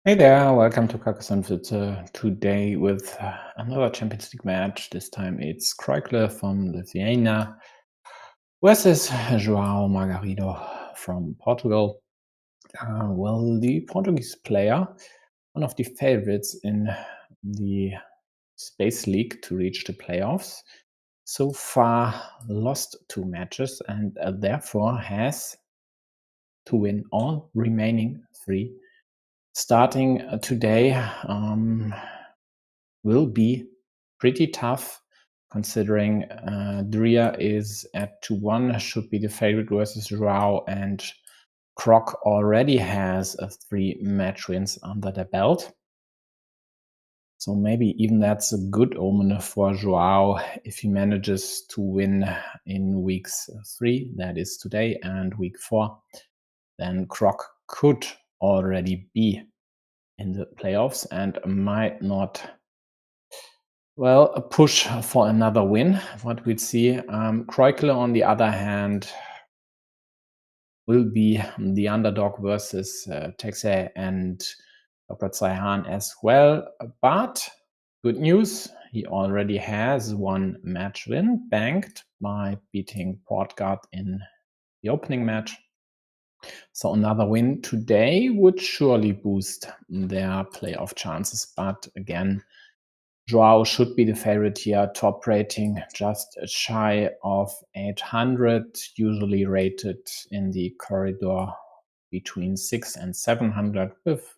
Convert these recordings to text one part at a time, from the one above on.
Hey there, welcome to Carcassonne today with another Champions League match. This time it's Kreukle from Lithuania versus João Margarido from Portugal. Well, the Portuguese player, one of the favorites in the Space League to reach the playoffs, so far lost 2 matches and therefore has to win all remaining 3. Starting today, will be pretty tough considering Dria is at 2-1, should be the favorite versus Joao, and Croc already has 3 match wins under the belt. So maybe even that's a good omen for Joao if he manages to win in weeks 3, that is today, and week 4. Then Croc could already be in the playoffs and might not a push for another win, what we'd see. Kreukle, on the other hand, will be the underdog versus Texe and Dr. Zaihan as well. But good news, he already has 1 match win banked by beating Portgard in the opening match. So another win today would surely boost their playoff chances. But again, Joao should be the favorite here, top rating just shy of 800, usually rated in the corridor between 600 and 700, with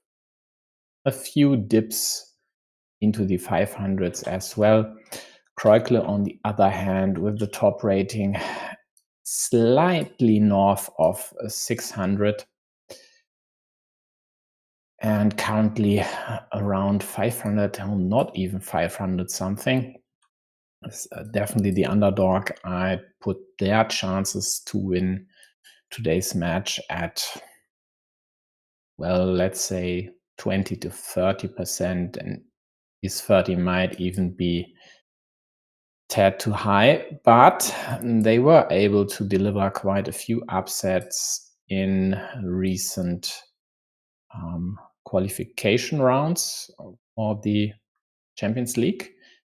a few dips into the 500s as well. Kreukle, on the other hand, with the top rating slightly north of 600 and currently around 500, not even 500 something. Is definitely the underdog. I put their chances to win today's match at, well, let's say 20 to 30%, and this 30 might even be tad too high, but they were able to deliver quite a few upsets in recent qualification rounds for the Champions League,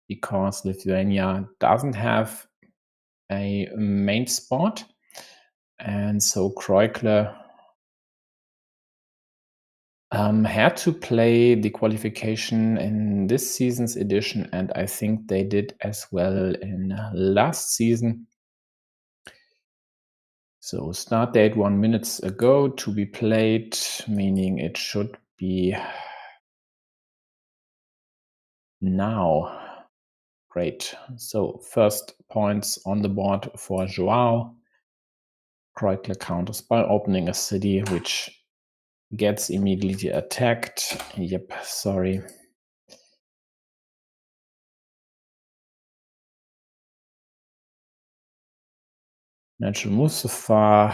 because Lithuania doesn't have a main spot. And so Kreukle had to play the qualification in this season's edition, and I think they did as well in last season. So start date 1 minute ago to be played, meaning it should be now. Great. So first points on the board for Joao. Kreukle counters by opening a city, which gets immediately attacked. Yep, sorry. Natural move so far.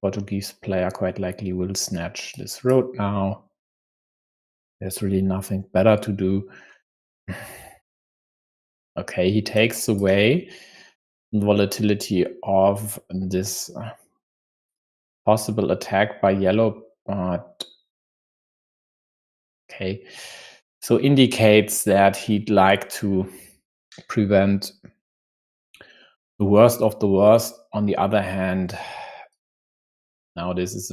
Portuguese player quite likely will snatch this road now. There's really nothing better to do. Okay, he takes away the volatility of this possible attack by yellow, but okay. So indicates that he'd like to prevent the worst of the worst. On the other hand, now this is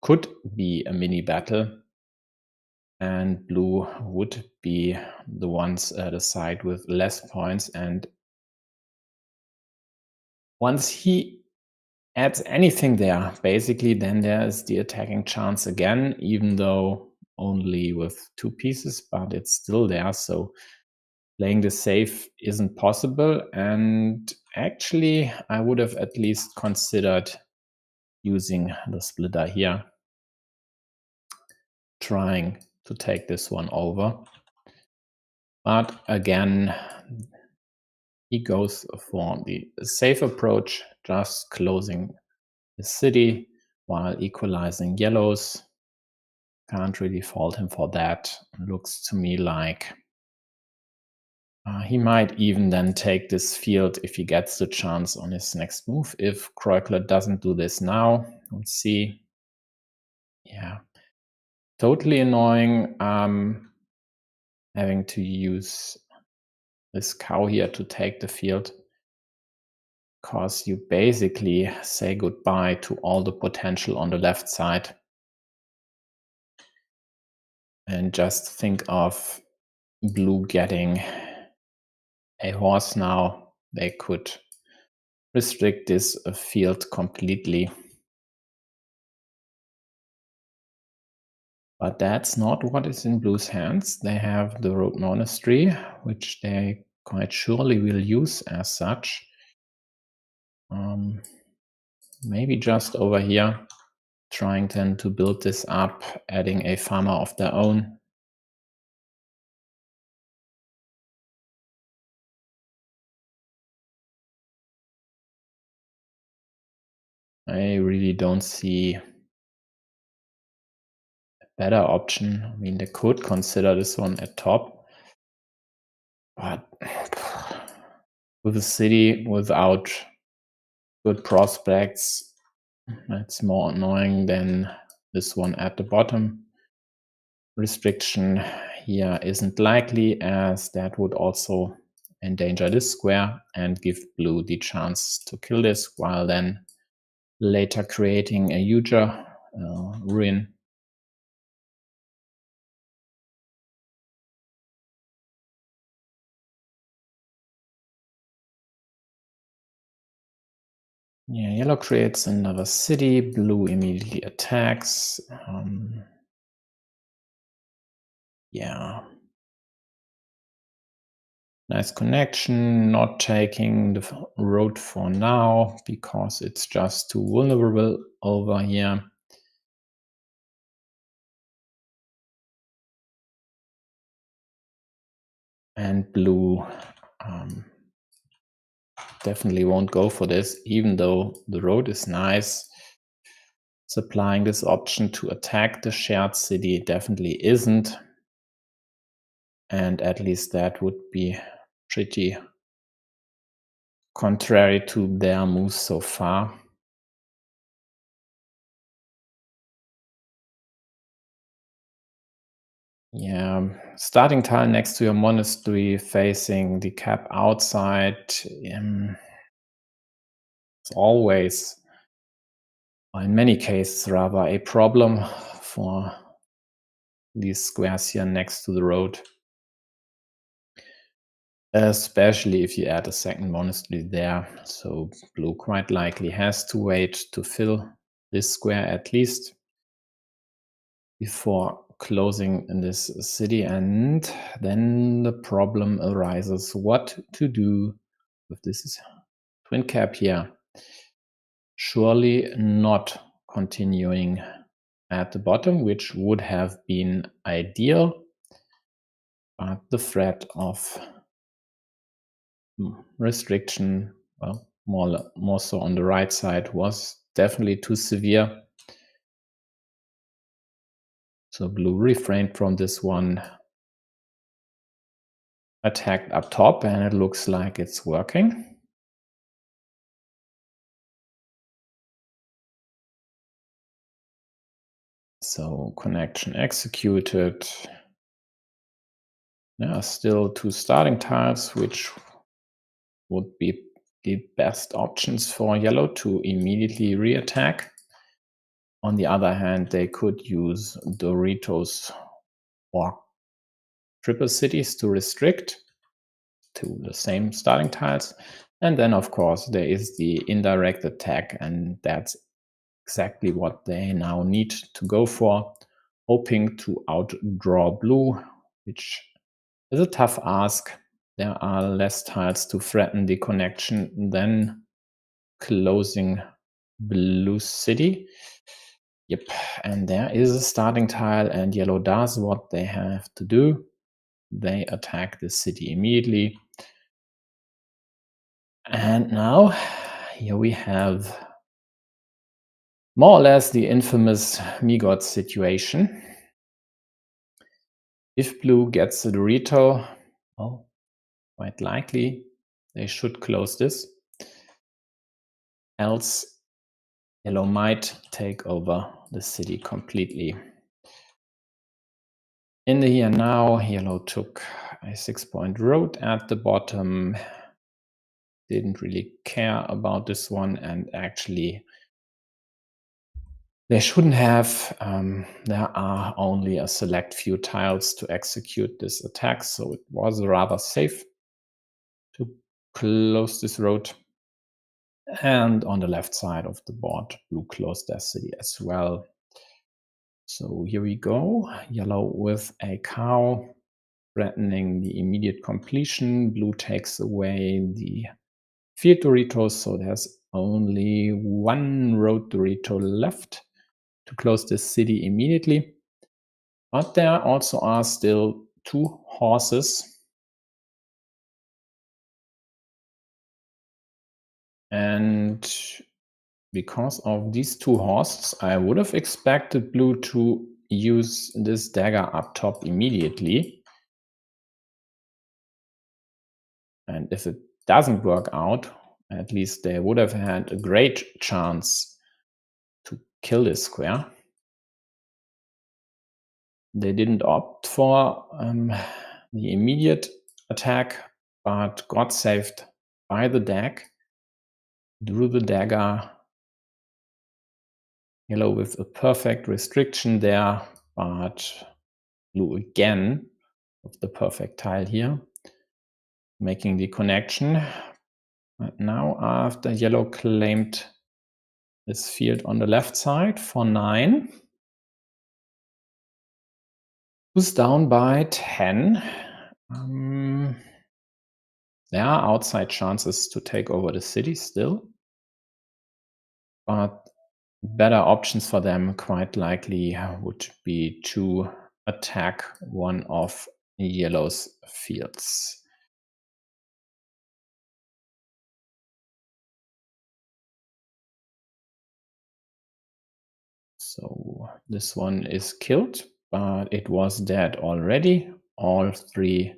could be a mini battle, and blue would be the ones the side with less points. And once he adds anything there, basically, then there is the attacking chance again, even though only with 2 pieces, but it's still there. So playing the safe isn't possible. And actually, I would have at least considered using the splitter here, trying to take this one over. But again, he goes for the safe approach, just closing the city while equalizing yellows. Can't really fault him for that. Looks to me like he might even then take this field if he gets the chance on his next move. If Kreukle doesn't do this now, let's see. Yeah, totally annoying having to use this cow here to take the field, because you basically say goodbye to all the potential on the left side. And just think of blue getting a horse now. They could restrict this field completely. But that's not what is in blue's hands. They have the road monastery, which they quite surely will use as such. Maybe just over here, trying then to build this up, adding a farmer of their own. I really don't see a better option. I mean, they could consider this one at top, but with a city without good prospects, it's more annoying than this one at the bottom. Restriction here isn't likely, as that would also endanger this square and give blue the chance to kill this, while then later creating a huger ruin. Yeah, yellow creates another city, blue immediately attacks. Yeah. Nice connection, not taking the road for now because it's just too vulnerable over here. And blue definitely won't go for this, even though the road is nice. Supplying this option to attack the shared city definitely isn't. And at least that would be pretty contrary to their moves so far. Yeah, starting tile next to your monastery facing the cap outside. It's always, or in many cases rather, a problem for these squares here next to the road. Especially if you add a second monastery there. So blue quite likely has to wait to fill this square at least before closing in this city, and then the problem arises what to do with this twin cap here. Surely not continuing at the bottom, which would have been ideal, but the threat of restriction, well, more so on the right side, was definitely too severe. So blue refrained from this one, attacked up top, and it looks like it's working. So connection executed. There are still two starting tiles, which would be the best options for yellow to immediately re-attack. On the other hand, they could use Doritos or triple cities to restrict to the same starting tiles. And then, of course, there is the indirect attack, and that's exactly what they now need to go for, hoping to outdraw blue, which is a tough ask. There are less tiles to threaten the connection than closing blue city. Yep, and there is a starting tile, and yellow does what they have to do. They attack the city immediately. And now here we have more or less the infamous Migot situation. If blue gets the Dorito, well, quite likely they should close this. Else yellow might take over the city completely. In the here now, yellow took a 6-point road at the bottom, didn't really care about this one, and actually they shouldn't have. There are only a select few tiles to execute this attack, so it was rather safe to close this road. And on the left side of the board, blue closed their city as well. So here we go, yellow with a cow, threatening the immediate completion. Blue takes away the field Doritos, so there's only one road Dorito left to close this city immediately. But there also are still 2 horses. And because of these 2 horses, I would have expected blue to use this dagger up top immediately. And if it doesn't work out, at least they would have had a great chance to kill this square. They didn't opt for the immediate attack, but got saved by the deck, drew the dagger. Yellow with a perfect restriction there, but blue again with the perfect tile here, making the connection. But now after yellow claimed this field on the left side for 9, who's down by 10. There are outside chances to take over the city still, but better options for them quite likely would be to attack one of yellow's fields. So this one is killed, but it was dead already. All 3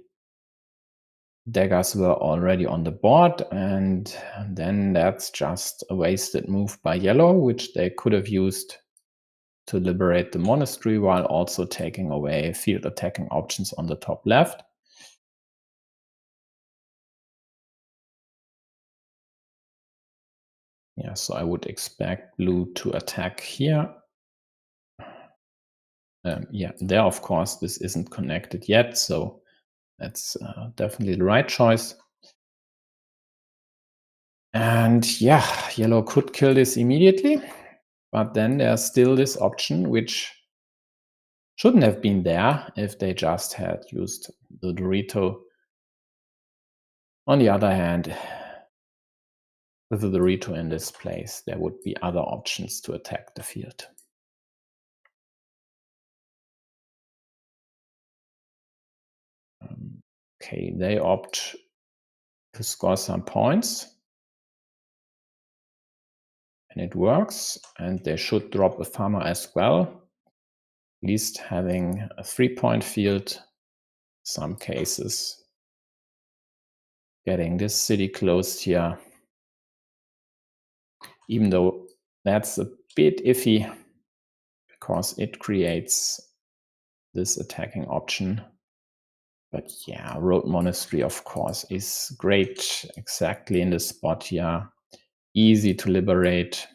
daggers were already on the board, and then that's just a wasted move by yellow, which they could have used to liberate the monastery while also taking away field attacking options on the top left. Yeah, so I would expect blue to attack here. Yeah, there, of course, this isn't connected yet, so that's definitely the right choice. And yeah, yellow could kill this immediately, but then there's still this option, which shouldn't have been there if they just had used the Dorito. On the other hand, with the Dorito in this place, there would be other options to attack the field. Okay, they opt to score some points. And it works, and they should drop a farmer as well, at least having a 3-point field, some cases. Getting this city closed here, even though that's a bit iffy because it creates this attacking option. But yeah, Road Monastery, of course, is great exactly in the spot here. Easy to liberate.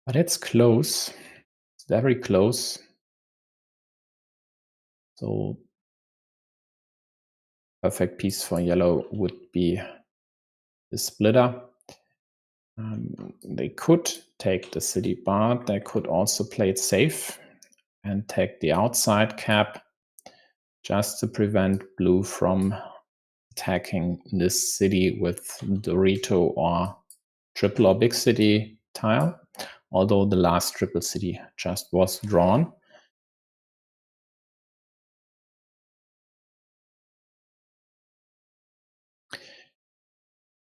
But it's close. It's very close. So perfect piece for yellow would be the splitter. They could take the city, but they could also play it safe and take the outside cap just to prevent blue from attacking this city with Dorito or triple or big city tile, although the last triple city just was drawn.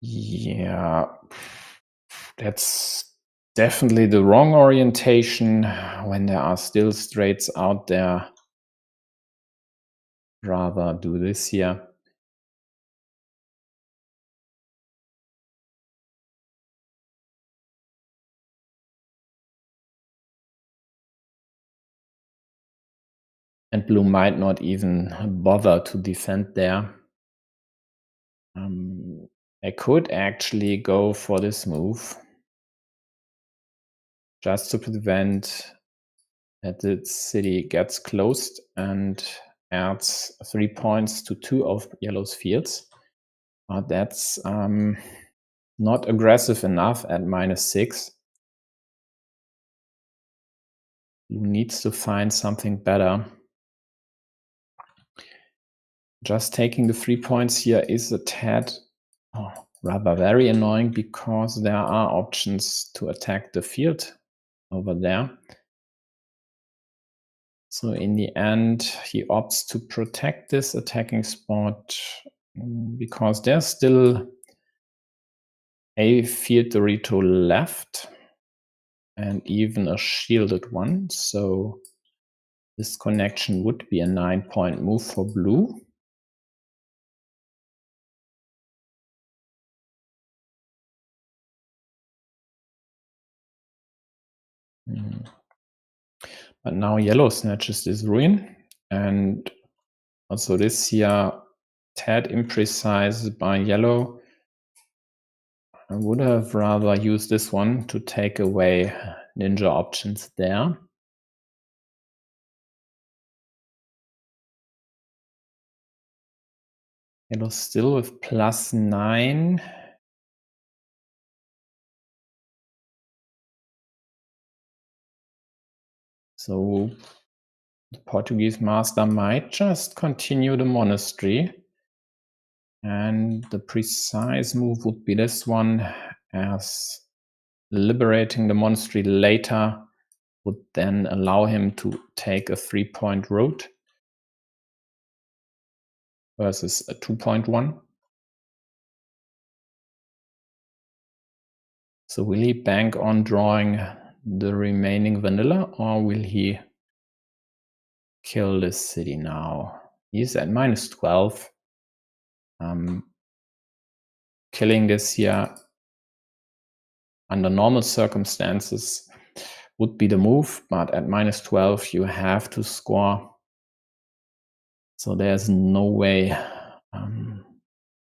Yeah, that's definitely the wrong orientation when there are still straights out there. Rather do this here. And blue might not even bother to defend there. I could actually go for this move just to prevent that the city gets closed and adds 3 points to 2 of yellow's fields. But that's not aggressive enough at -6. Blue needs to find something better. Just taking the 3 points here is a tad rather very annoying because there are options to attack the field over there. So in the end, he opts to protect this attacking spot because there's still a field Dorito left and even a shielded one. So this connection would be a 9-point move for blue. But now yellow snatches this ruin, and also this here tad imprecise by yellow. I would have rather used this one to take away ninja options there. Yellow still with +9. So the Portuguese master might just continue the monastery. And the precise move would be this one, as liberating the monastery later would then allow him to take a 3-point road versus a 2-point one. So will he bank on drawing the remaining vanilla, or will he kill this city now? He's at -12. Killing this here under normal circumstances would be the move, but at -12 you have to score. So there's no way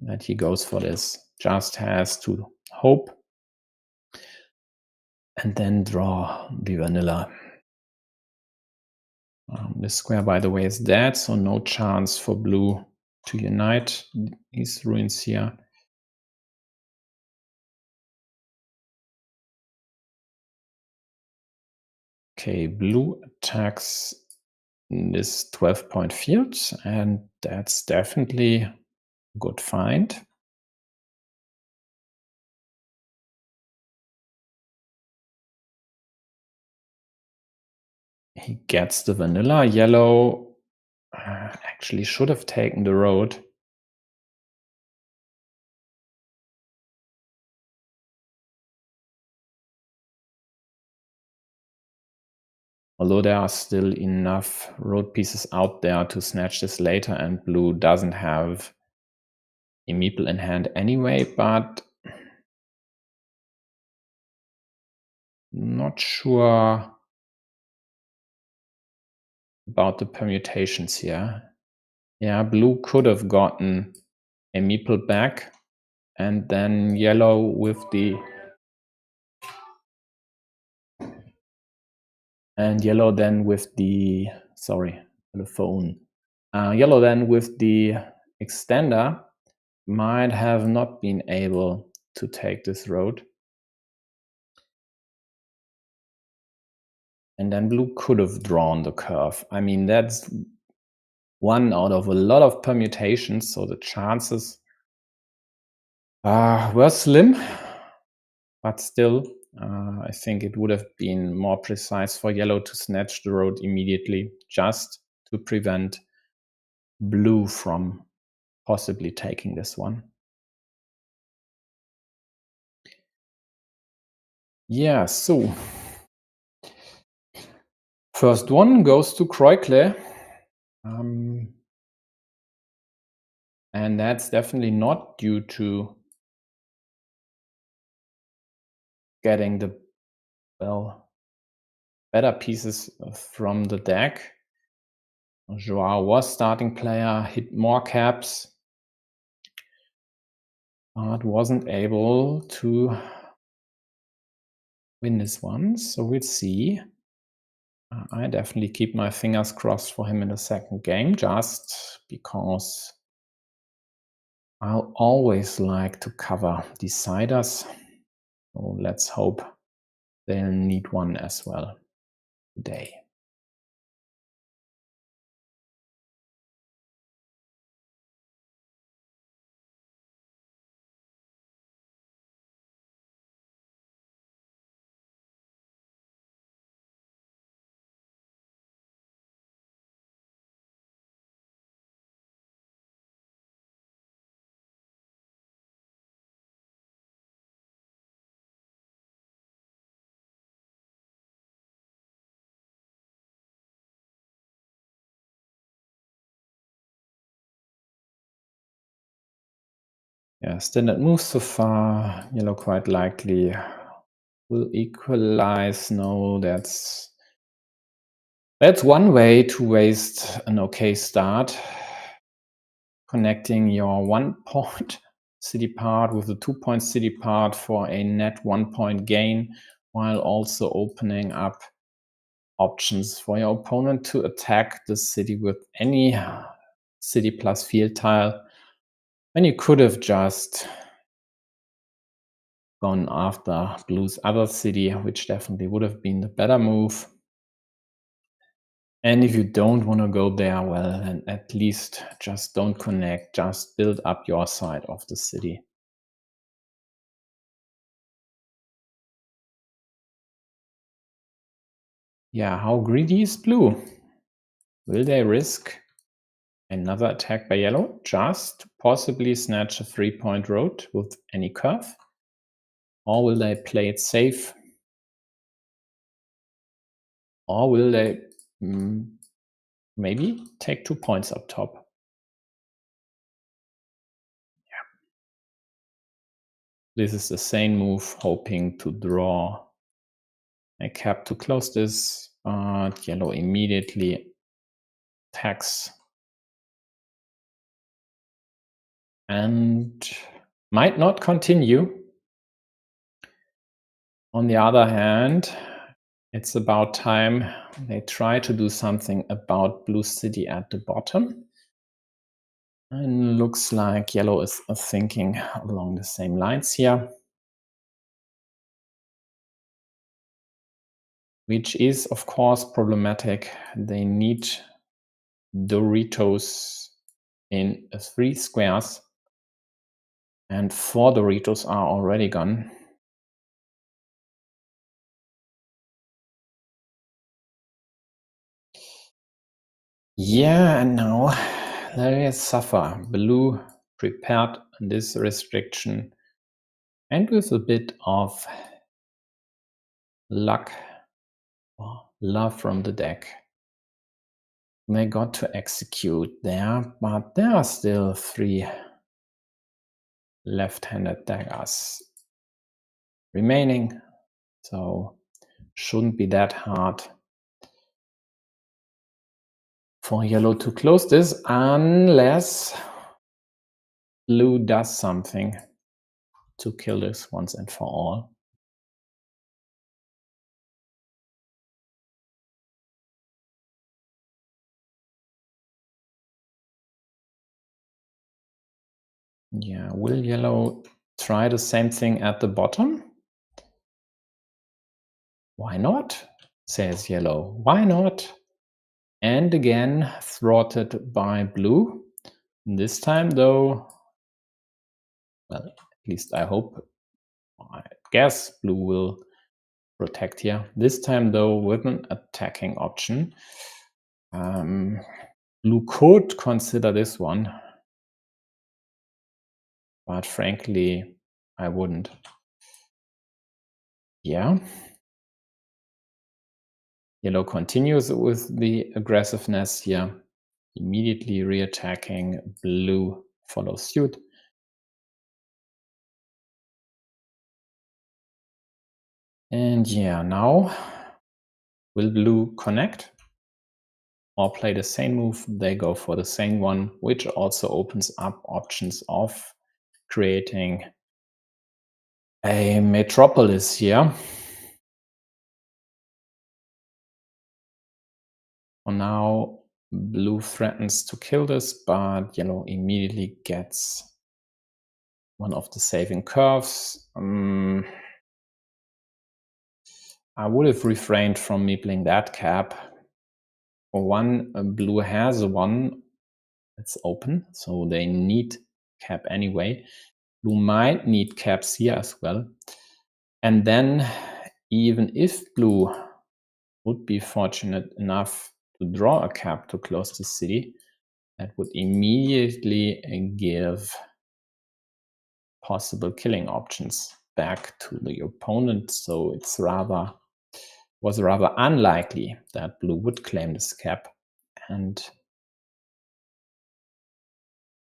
that he goes for this. Just has to hope and then draw the vanilla. This square, by the way, is dead, so no chance for blue to unite these ruins here. Okay, blue attacks this 12-point field, and that's definitely a good find. He gets the vanilla. Yellow actually should have taken the road. Although there are still enough road pieces out there to snatch this later, and blue doesn't have a meeple in hand anyway, but not sure about the permutations here. Yeah, blue could have gotten a meeple back, and then yellow with the yellow then with the phone. Yellow then with the extender might have not been able to take this road. And then blue could have drawn the curve. I mean, that's one out of a lot of permutations, so the chances were slim, but still, I think it would have been more precise for yellow to snatch the road immediately, just to prevent blue from possibly taking this one. Yeah, so first one goes to kreukle. And that's definitely not due to getting the better pieces from the deck. Joao was starting player, hit more caps, but wasn't able to win this one. So we'll see. I definitely keep my fingers crossed for him in the second game, just because I'll always like to cover deciders. So let's hope they'll need one as well today. Yeah, standard moves so far. Yellow quite likely will equalize. No, that's one way to waste an okay start. Connecting your 1 point city part with the 2 point city part for a net 1 point gain, while also opening up options for your opponent to attack the city with any city plus field tile, when you could have just gone after blue's other city, which definitely would have been the better move. And if you don't want to go there, well, then at least just don't connect, just build up your side of the city. Yeah, how greedy is blue? Will they risk another attack by yellow just to possibly snatch a 3-point road with any curve? Or will they play it safe? Or will they maybe take 2 points up top? Yeah. This is the same move, hoping to draw a cap to close this, but yellow immediately attacks and might not continue. On the other hand, it's about time they try to do something about blue city at the bottom. And looks like yellow is thinking along the same lines here, which is of course problematic. They need Doritos in 3 squares, and 4 Doritos are already gone. Yeah, and now they suffer. Blue prepared this restriction, and with a bit of luck or love from the deck, they got to execute there, but there are still 3 left-handed daggers remaining, so shouldn't be that hard for yellow to close this, unless blue does something to kill this once and for all. Yeah, will yellow try the same thing at the bottom? Why not? Says yellow. Why not? And again, thwarted by blue. This time, though, well, at least I hope, I guess blue will protect here. This time, though, with an attacking option. Blue could consider this one, but frankly, I wouldn't. Yeah. Yellow continues with the aggressiveness here, immediately reattacking. Blue follows suit. And yeah, now will blue connect? or play the same move, they go for the same one, which also opens up options of creating a metropolis here. For now, blue threatens to kill this, but yellow immediately gets one of the saving curves. I would have refrained from meepling that cap. For one, blue has one. It's open, so they need cap anyway. Blue might need caps here as well. And then, even if blue would be fortunate enough to draw a cap to close the city, that would immediately give possible killing options back to the opponent. So it's was rather unlikely that blue would claim this cap, and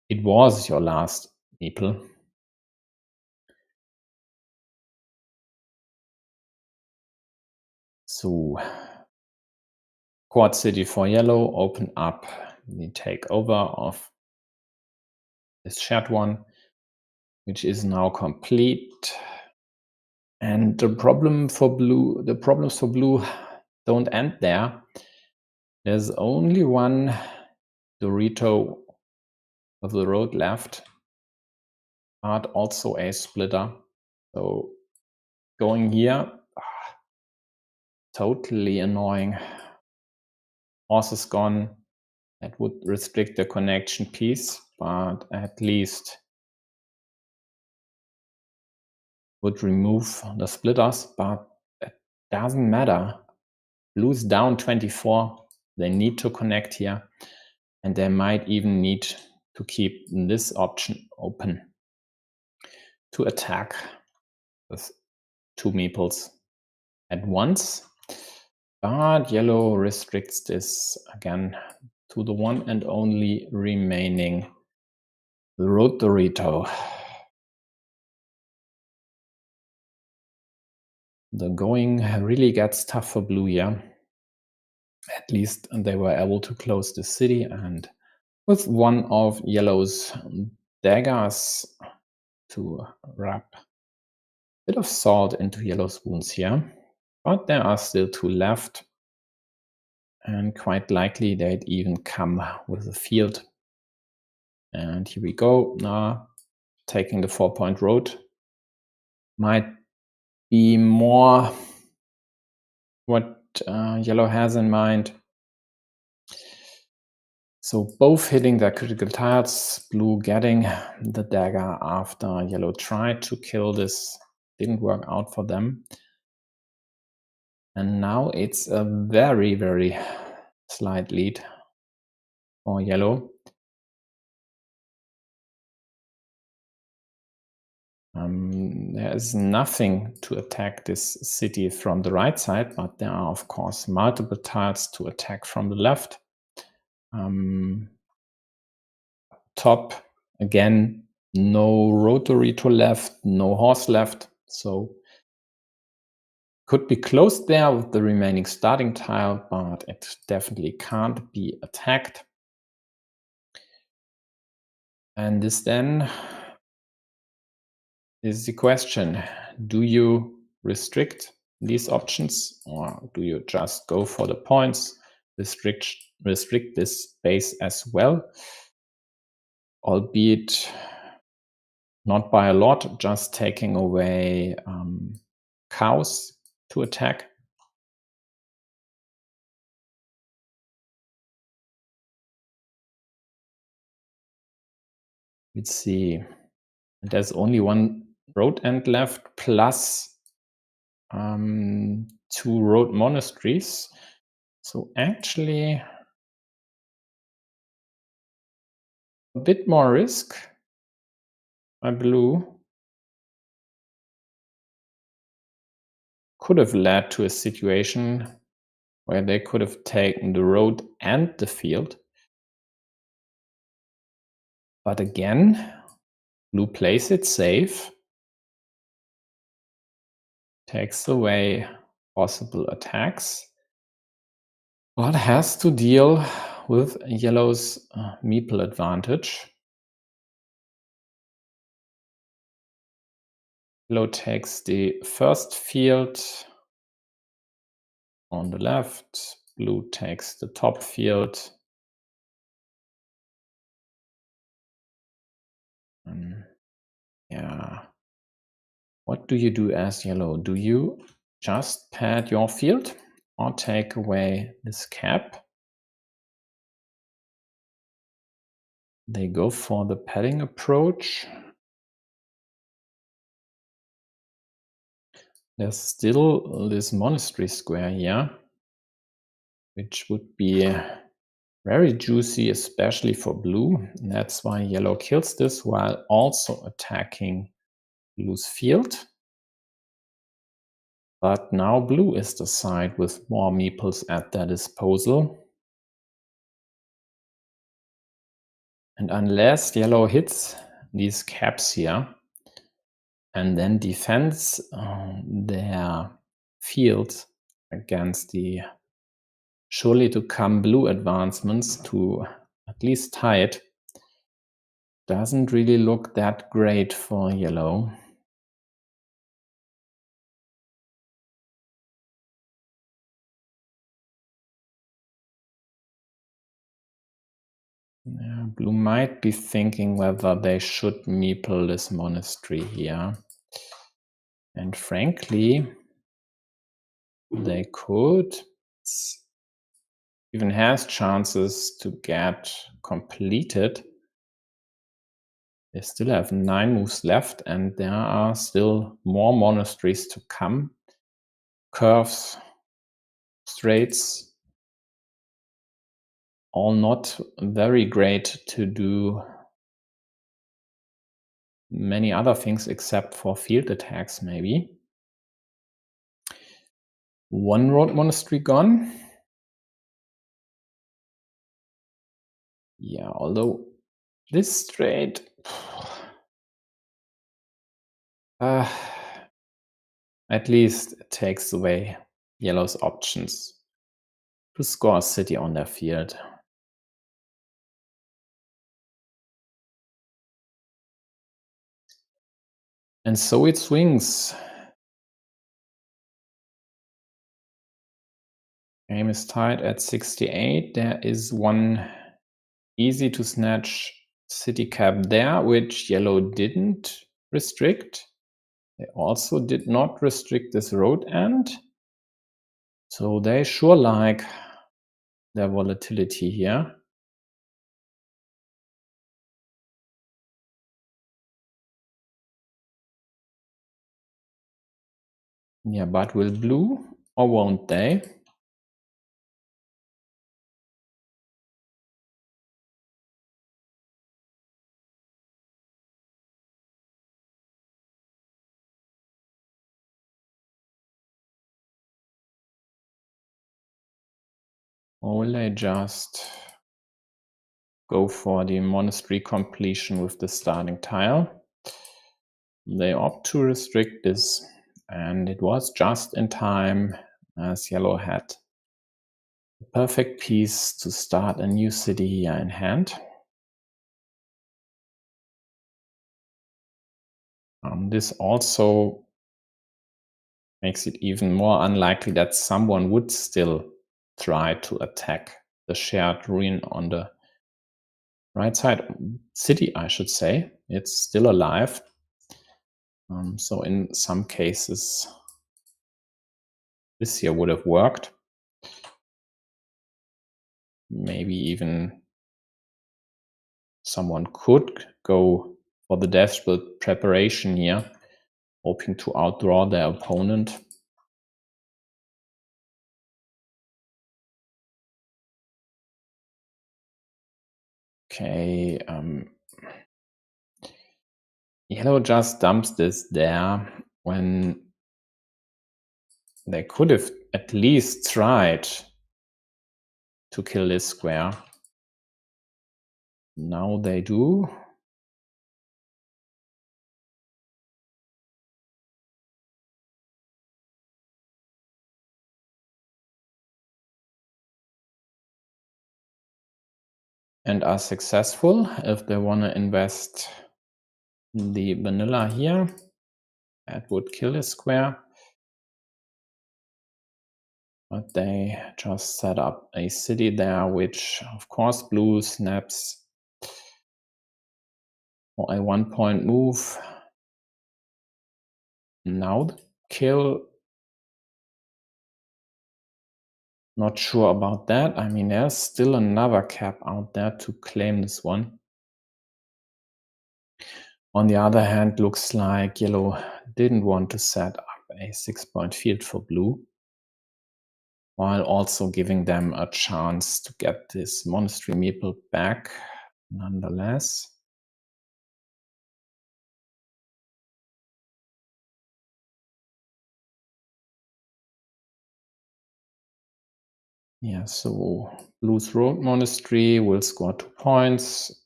it was your last meeple. So Quad City for yellow, open up the takeover of this shared one, which is now complete. And the problems for blue don't end there. There's only one Dorito of the road left, but also a splitter. So going here, totally annoying. Horse is gone. That would restrict the connection piece, but at least would remove the splitters, but it doesn't matter. Blue's down 24. They need to connect here, and they might even need to keep this option open to attack with two meeples at once. But yellow restricts this again to the one and only remaining road Dorito. The going really gets tough for blue here. At least they were able to close the city, and with one of yellow's daggers to rub a bit of salt into yellow's wounds here. But there are still two left, and quite likely they'd even come with a field. And here we go. Now taking the 4-point road might be more what yellow has in mind. So both hitting their critical targets, blue getting the dagger after yellow tried to kill this, didn't work out for them. And now it's a very, very slight lead for yellow. There is nothing to attack this city from the right side, but there are, of course, multiple tiles to attack from the left. Top, again, no rotary to left, no horse left, so could be closed there with the remaining starting tile, but it definitely can't be attacked. And this then is the question: do you restrict these options, or do you just go for the points, restrict this space as well, albeit not by a lot, just taking away cows to attack? Let's see. There's only one road end left, plus 2 road monasteries. So actually a bit more risk by blue could have led to a situation where they could have taken the road and the field. But again, blue plays it safe, takes away possible attacks, But has to deal with yellow's meeple advantage. Yellow takes the first field on the left, blue takes the top field. Yeah. What do you do as yellow? Do you just pad your field or take away this cap? They go for the padding approach. There's still this monastery square here, which would be very juicy, especially for blue. And that's why yellow kills this while also attacking blue's field. But now blue is the side with more meeples at their disposal. And unless yellow hits these caps here and then defends their field against the surely to come blue advancements to at least tie it, doesn't really look that great for yellow. Yeah, blue might be thinking whether they should meeple this monastery here. And frankly, they could. It's even has chances to get completed. They still have 9 moves left, and there are still more monasteries to come. Curves, straights, all not very great to do many other things except for field attacks, maybe. 1 road monastery gone. Yeah, although this straight at least it takes away yellow's options to score a city on their field. And so it swings. Game is tied at 68. There is one easy to snatch city cap there, which yellow didn't restrict. They also did not restrict this road end. So they sure like their volatility here. Yeah, but will blue or won't they? Or will they just go for the monastery completion with the starting tile? They opt to restrict this, and it was just in time as yellow had the perfect piece to start a new city here in hand. This also makes it even more unlikely that someone would still try to attack the shared ruin on the right side. City, I should say. It's still alive. So in some cases, this here would have worked. Maybe even someone could go for the desperate preparation here, hoping to outdraw their opponent. Okay, yellow just dumps this there when they could have at least tried to kill this square. Now they do. and are successful. If they want to invest the vanilla here, that would kill a square. But they just set up a city there, which of course blue snaps for a 1-point move. Now the kill. Not sure about that. I mean, there's still another cap out there to claim this one. On the other hand, looks like yellow didn't want to set up a 6-point field for blue, while also giving them a chance to get this monastery meeple back nonetheless. Yeah, so blue's road monastery will score 2 points.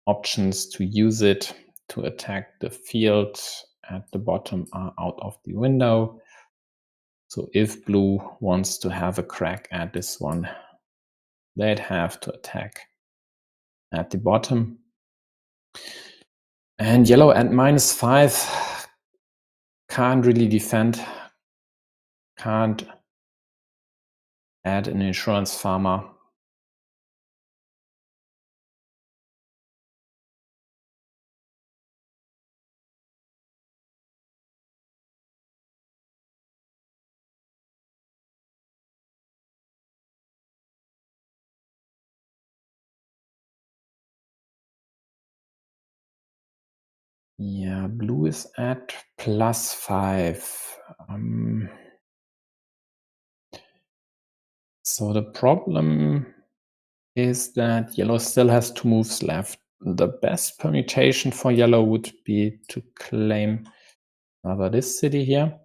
Options to use it to attack the field at the bottom are out of the window. So if blue wants to have a crack at this one, they'd have to attack at the bottom. And yellow at -5 can't really defend, can't add an insurance farmer. Yeah, blue is at +5. So the problem is that yellow still has 2 moves left. The best permutation for yellow would be to claim rather this city here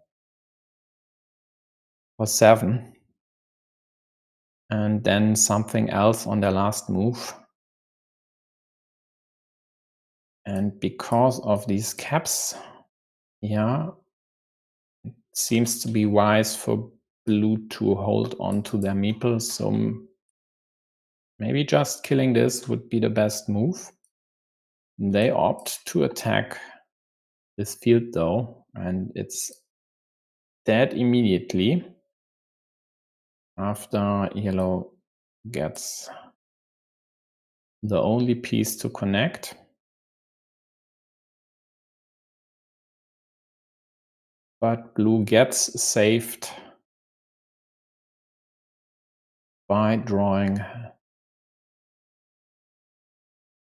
for 7. And then something else on their last move. And because of these caps, yeah, it seems to be wise for blue to hold on to their meeple. So maybe just killing this would be the best move. They opt to attack this field though, and it's dead immediately after yellow gets the only piece to connect. But blue gets saved by drawing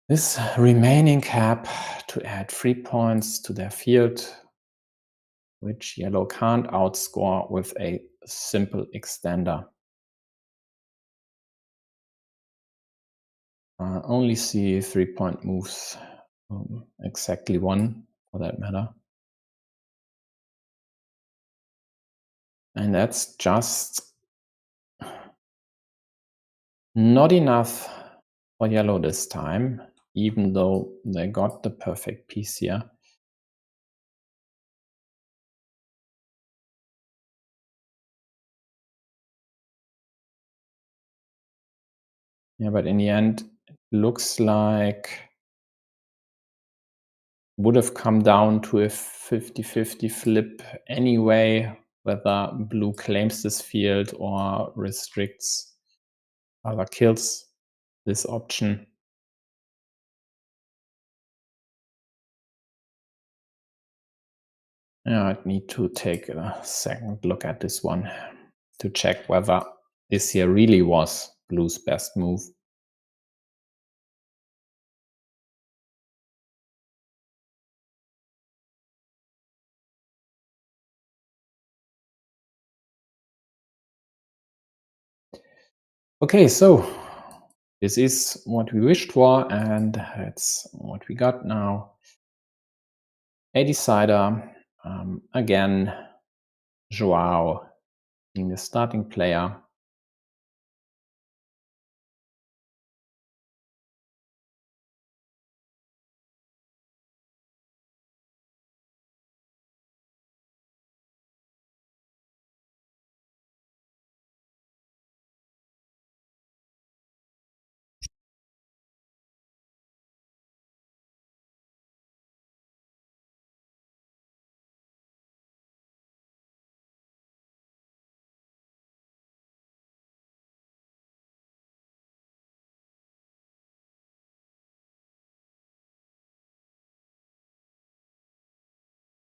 this remaining cap to add 3 points to their field, which yellow can't outscore with a simple extender. Only see 3-point moves, exactly 1 for that matter. And that's just not enough for yellow this time, even though they got the perfect piece here. Yeah, but in the end, it looks like would have come down to a 50-50 flip anyway, whether blue claims this field or restricts, rather kills this option. Yeah, I'd need to take a second look at this one to check whether this here really was blue's best move. Okay, so this is what we wished for, and that's what we got now. A decider, again, Joao being the starting player.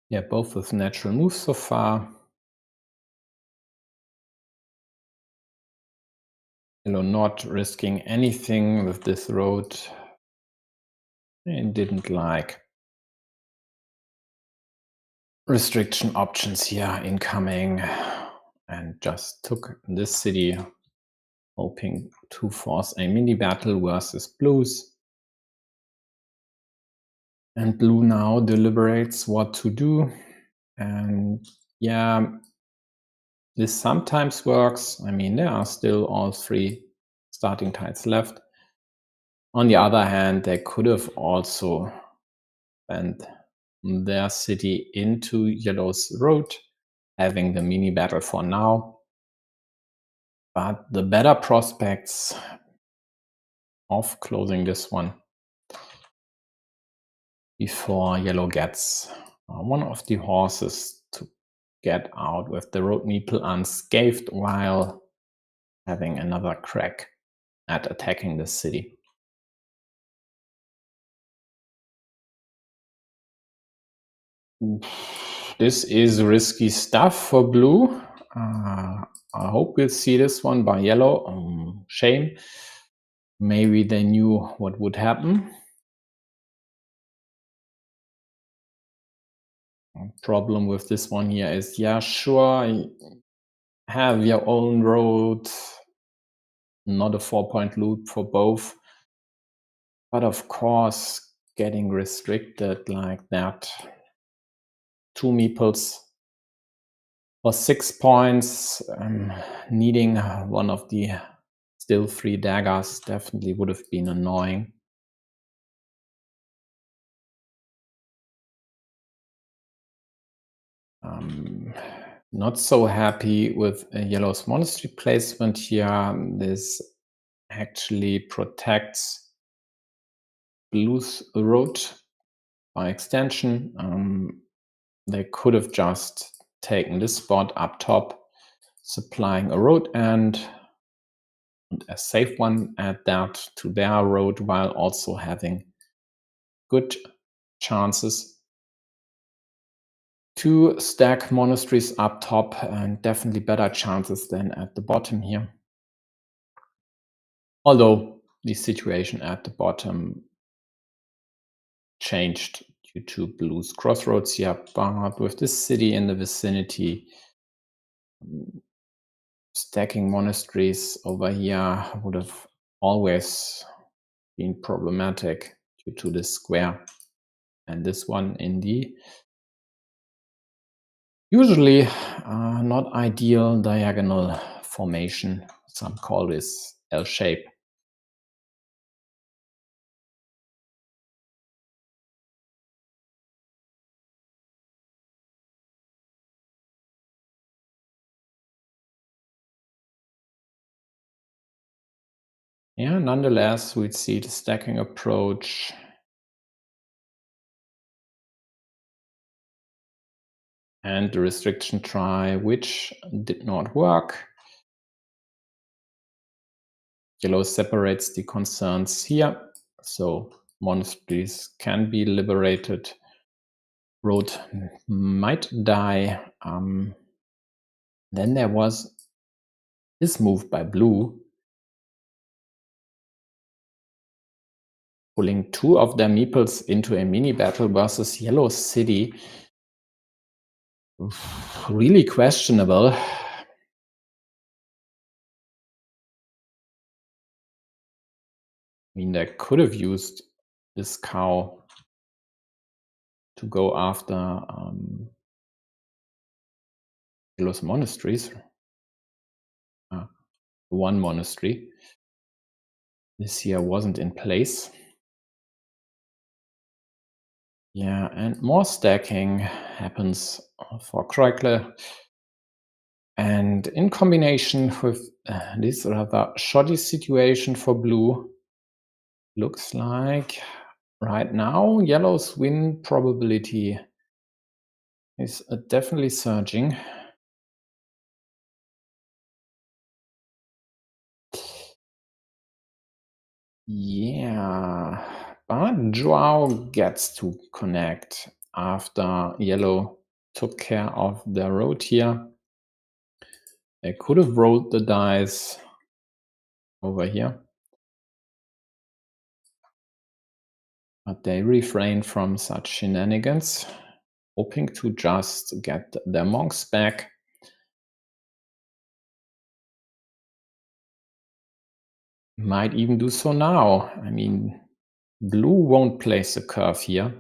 Yeah, both with natural moves so far. Yellow not risking anything with this road. It didn't like restriction options here incoming and just took this city, hoping to force a mini battle versus blues. And blue now deliberates what to do. And yeah, this sometimes works. I mean, there are still all three starting tiles left. On the other hand, they could have also sent their city into yellow's road, having the mini battle for now. But the better prospects of closing this one before yellow gets one of the horses to get out with the road meeple unscathed while having another crack at attacking the city. This is risky stuff for blue. I hope we'll see this one by yellow. Shame. Maybe they knew what would happen. Problem with this one here is, yeah, sure, have your own road, not a 4-point loop for both. But of course, getting restricted like that, 2 meeples for 6 points, needing one of the still 3 daggers definitely would have been annoying. Not so happy with yellow's monastery placement here. This actually protects blue's road by extension. They could have just taken this spot up top, supplying a road and a safe one, add that to their road while also having good chances to stack monasteries up top, and definitely better chances than at the bottom here. Although the situation at the bottom changed due to blue's crossroads here, but with this city in the vicinity, stacking monasteries over here would have always been problematic due to this square. And this one in the usually not ideal diagonal formation. Some call this L shape. Yeah, nonetheless, we'd see the stacking approach. And the restriction try, which did not work. Yellow separates the concerns here, so monasteries can be liberated. Road might die. Then there was this move by blue, pulling 2 of their meeples into a mini battle versus yellow city. Really questionable. I mean, they could have used this cow to go after yellow's monasteries. One monastery. This here wasn't in place. Yeah, and more stacking happens for kreukle. And in combination with this rather shoddy situation for blue, looks like right now yellow's win probability is definitely surging. Yeah, but Joao gets to connect after yellow took care of their road here. They could have rolled the dice over here, but they refrained from such shenanigans, hoping to just get their monks back. Might even do so now. I mean, blue won't place a curve here.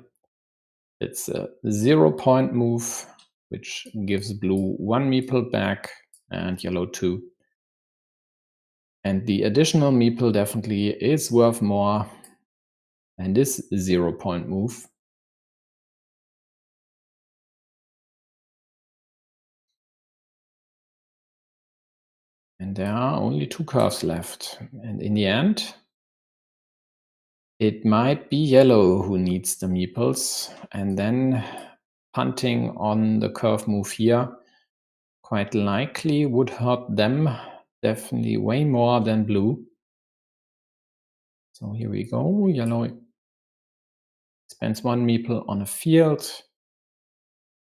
It's a 0-point move, which gives blue 1 meeple back and yellow 2. And the additional meeple definitely is worth more than this 0-point move. And there are only 2 curves left. And in the end, it might be yellow who needs the meeples, and then punting on the curve move here quite likely would hurt them definitely way more than blue. So here we go. Yellow spends 1 meeple on a field.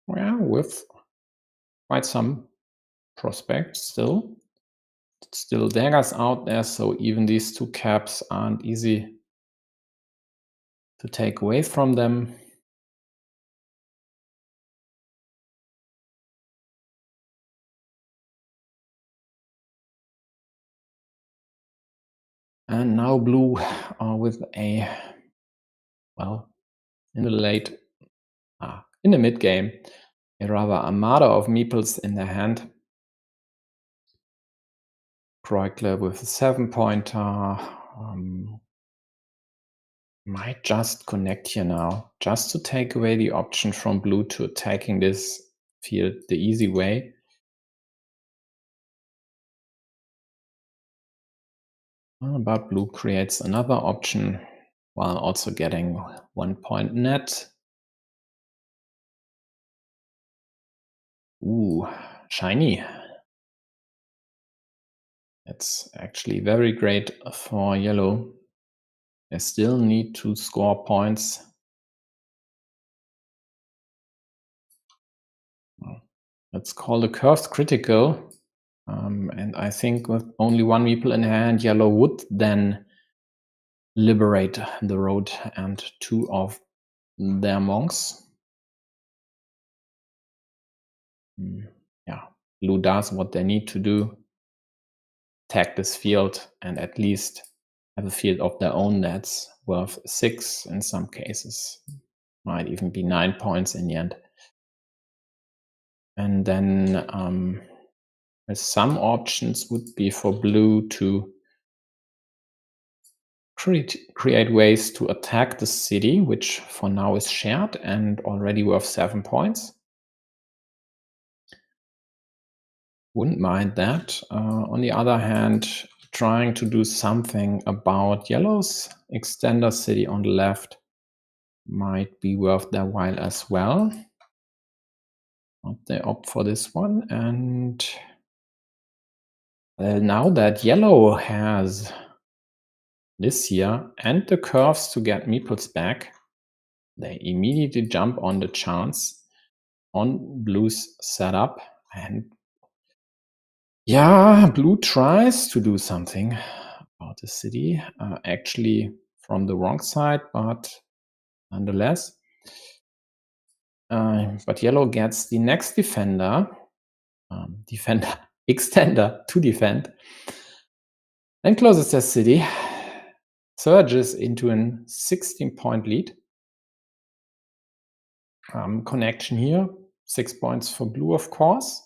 Well, with quite some prospects still. Still daggers out there, so even these 2 caps aren't easy to take away from them. And now blue are with a, well, in the mid game, a rather armada of meeples in their hand. Kreukle with a 7-pointer might just connect here now, just to take away the option from blue to attacking this field the easy way. But blue creates another option while also getting 1 point net. Ooh, shiny. It's actually very great for yellow. They still need to score points. Let's call the curves critical. And I think with only 1 meeple in hand, yellow would then liberate the road and 2 of their monks. Yeah, blue does what they need to do. Attack this field and at least have a field of their own that's worth 6 in some cases. Might even be 9 points in the end. And then some options would be for blue to create ways to attack the city, which for now is shared and already worth 7 points. Wouldn't mind that. On the other hand, trying to do something about yellow's extender city on the left might be worth their while as well. But they opt for this one. And now that yellow has this here and the curves to get meeples back, they immediately jump on the chance on blue's setup. And yeah, blue tries to do something about the city, actually from the wrong side, but nonetheless. But yellow gets the next defender extender to defend, then closes their city, surges into a 16-point lead. Connection here, 6 points for blue, of course.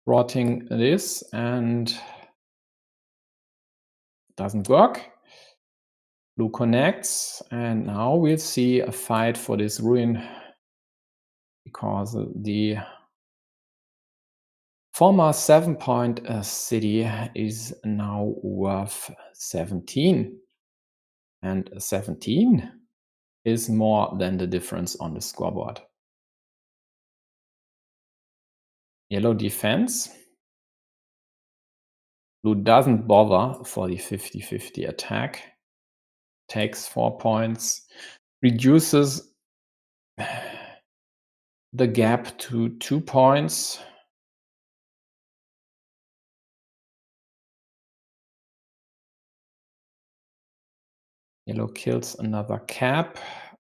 Rotting this and doesn't work. Blue connects, and now we'll see a fight for this ruin because the former 7-point city is now worth 17, and 17 is more than the difference on the scoreboard. Yellow defense. Blue doesn't bother for the 50-50 attack. Takes 4 points, reduces the gap to 2 points. Yellow kills another cap.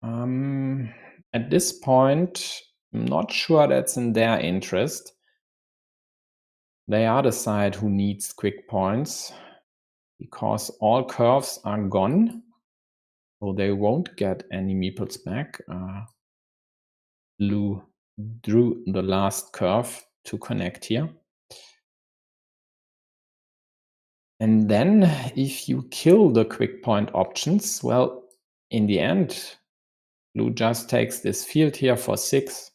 At this point, I'm not sure that's in their interest. They are the side who needs quick points because all curves are gone, so they won't get any meeples back. Blue drew the last curve to connect here. And then if you kill the quick point options, well, in the end, blue just takes this field here for 6,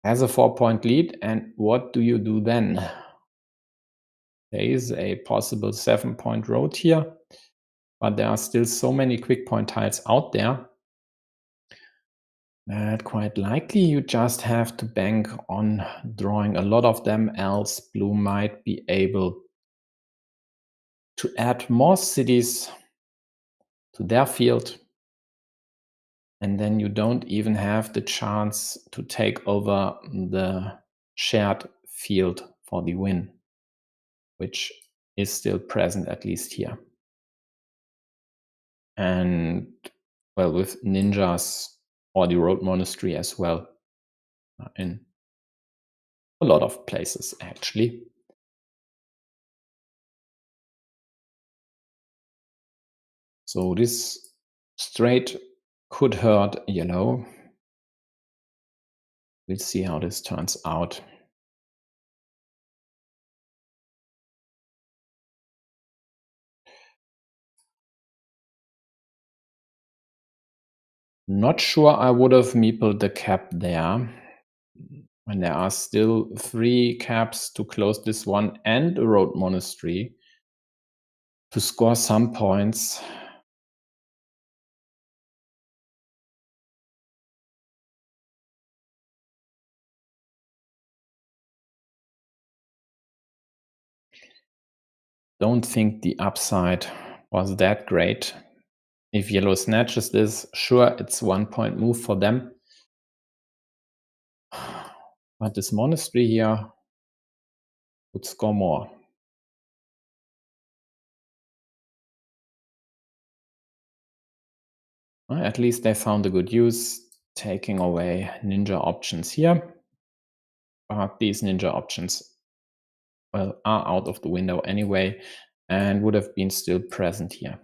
has a 4-point lead, and what do you do then? There is a possible 7-point road here, but there are still so many quick point tiles out there that quite likely you just have to bank on drawing a lot of them, else blue might be able to add more cities to their field, and then you don't even have the chance to take over the shared field for the win, which is still present at least here. And well, with ninjas or the road monastery as well, in a lot of places actually. So this straight could hurt yellow. We'll see how this turns out. Not sure I would have meepled the cap there, when there are still 3 caps to close this one and a road monastery to score some points. Don't think the upside was that great. If yellow snatches this, sure, it's 1-point move for them. But this monastery here would score more. Well, at least they found a good use, taking away ninja options here. But these ninja options, well, are out of the window anyway and would have been still present here.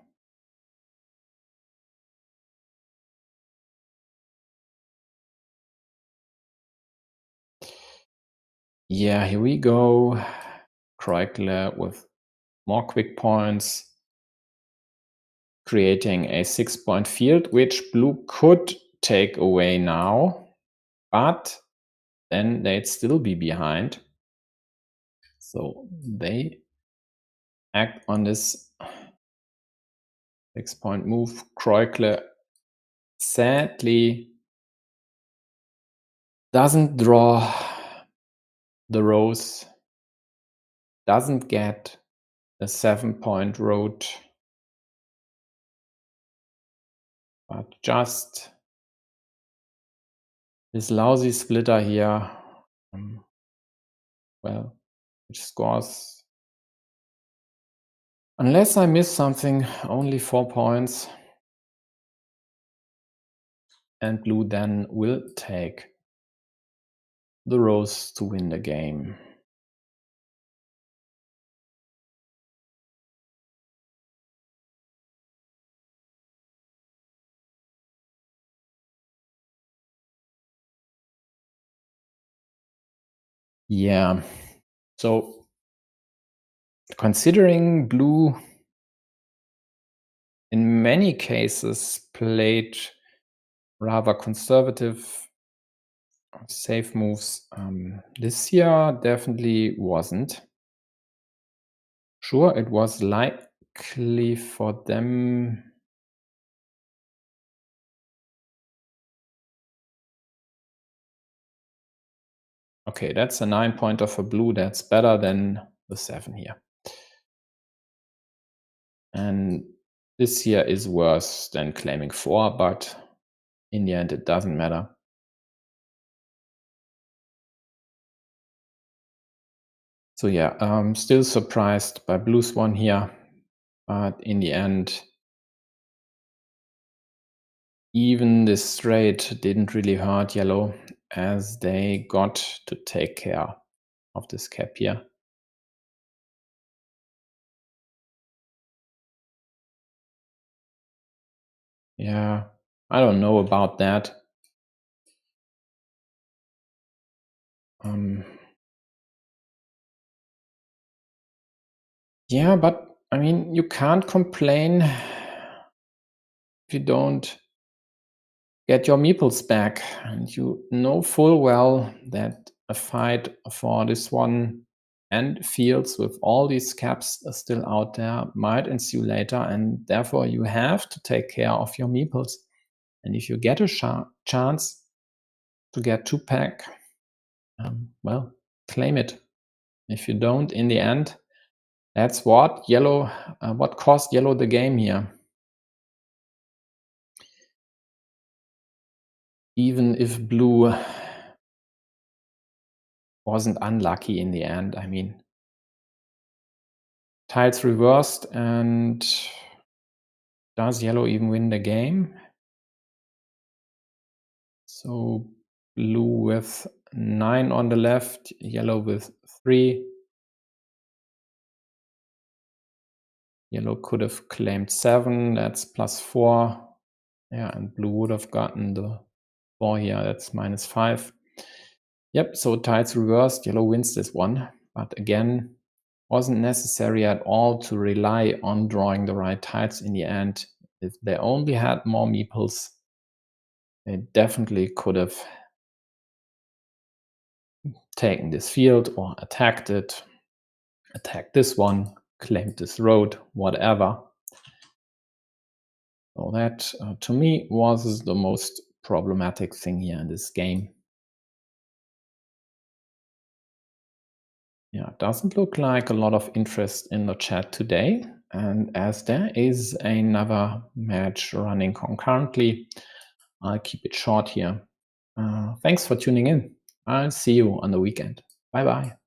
Yeah, here we go. Kreukle with more quick points, creating a 6-point field, which blue could take away now, but then they'd still be behind. So they act on this 6-point move. Kreukle sadly doesn't draw the rose, doesn't get a 7-point road, but just this lousy splitter here, well, which scores, unless I miss something, only 4 points. And blue then will take the rose to win the game. Yeah, so considering blue in many cases played rather conservative, safe moves, this year definitely wasn't. Sure, it was likely for them. Okay, that's a 9-pointer for blue. That's better than the 7 here. And this here is worse than claiming 4, but in the end, it doesn't matter. So yeah, still surprised by blue's one here, but in the end, even this straight didn't really hurt yellow, as they got to take care of this cap here. Yeah, I don't know about that. Yeah, but I mean, you can't complain if you don't get your meeples back. And you know full well that a fight for this one and fields with all these caps still out there might ensue later, and therefore you have to take care of your meeples. And if you get a chance to get 2-pack, well, claim it. If you don't, in the end, that's what cost yellow the game here. Even if blue wasn't unlucky in the end, I mean, tiles reversed, and does yellow even win the game? So blue with 9 on the left, yellow with 3. Yellow could have claimed 7, that's +4. Yeah, and blue would have gotten the 4 here, that's -5. Yep, so tiles reversed, yellow wins this one. But again, wasn't necessary at all to rely on drawing the right tiles in the end. If they only had more meeples, they definitely could have taken this field or attacked it, attacked this one, claimed this road, whatever. So that, to me, was the most problematic thing here in this game. Yeah, doesn't look like a lot of interest in the chat today. And as there is another match running concurrently, I'll keep it short here. Thanks for tuning in. I'll see you on the weekend. Bye-bye.